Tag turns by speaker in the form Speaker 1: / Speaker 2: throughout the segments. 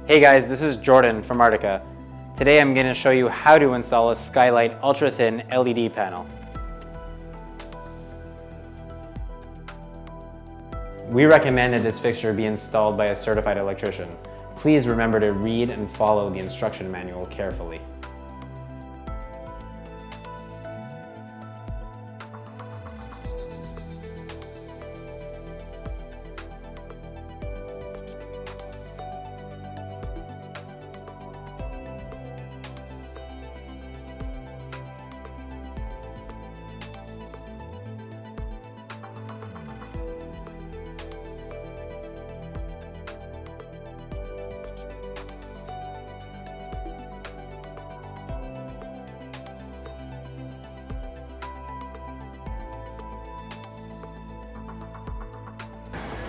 Speaker 1: Hey guys, this is Jordan from Artika. Today I'm going to show you how to install a Skylight ultra-thin LED panel. We recommend that this fixture be installed by a certified electrician. Please remember to read and follow the instruction manual carefully.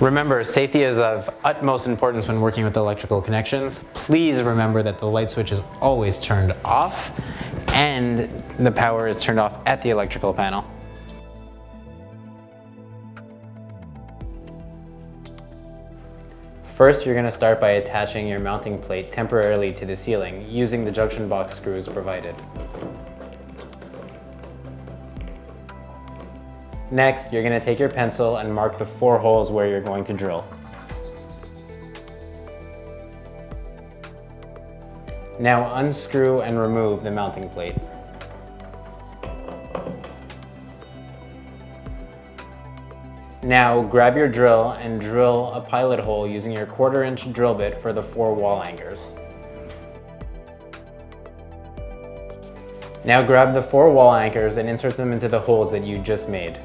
Speaker 1: Remember, safety is of utmost importance when working with electrical connections. Please remember that the light switch is always turned off and the power is turned off at the electrical panel. First, you're going to start by attaching your mounting plate temporarily to the ceiling using the junction box screws provided. Next, you're going to take your pencil and mark the 4 holes where you're going to drill. Now unscrew and remove the mounting plate. Now grab your drill and drill a pilot hole using your 1/4-inch drill bit for the 4 wall anchors. Now grab the 4 wall anchors and insert them into the holes that you just made.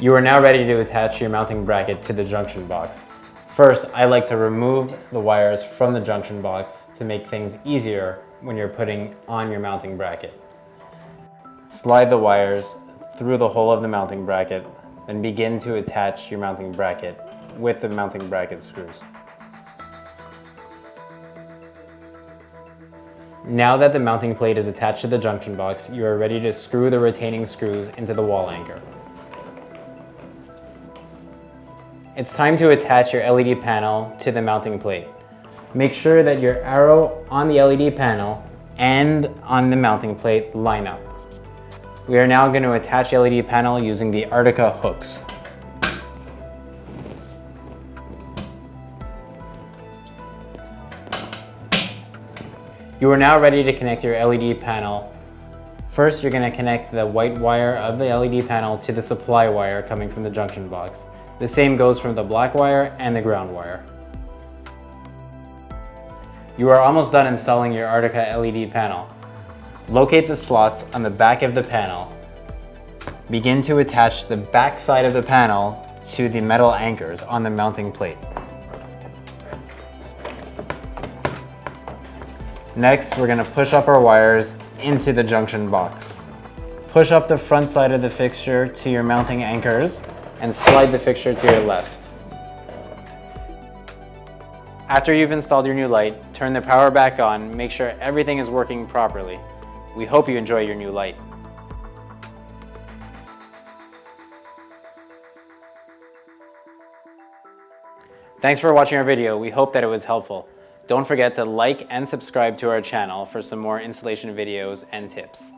Speaker 1: You are now ready to attach your mounting bracket to the junction box. First, I like to remove the wires from the junction box to make things easier when you're putting on your mounting bracket. Slide the wires through the hole of the mounting bracket, then begin to attach your mounting bracket with the mounting bracket screws. Now that the mounting plate is attached to the junction box, you are ready to screw the retaining screws into the wall anchor. It's time to attach your LED panel to the mounting plate. Make sure that your arrow on the LED panel and on the mounting plate line up. We are now going to attach the LED panel using the Artika hooks. You are now ready to connect your LED panel. First, you're going to connect the white wire of the LED panel to the supply wire coming from the junction box. The same goes for the black wire and the ground wire. You are almost done installing your Artika LED panel. Locate the slots on the back of the panel. Begin to attach the back side of the panel to the metal anchors on the mounting plate. Next, we're going to push up our wires into the junction box. Push up the front side of the fixture to your mounting anchors and slide the fixture to your left. After you've installed your new light, turn the power back on, make sure everything is working properly. We hope you enjoy your new light. Thanks for watching our video. We hope that it was helpful. Don't forget to like and subscribe to our channel for some more installation videos and tips.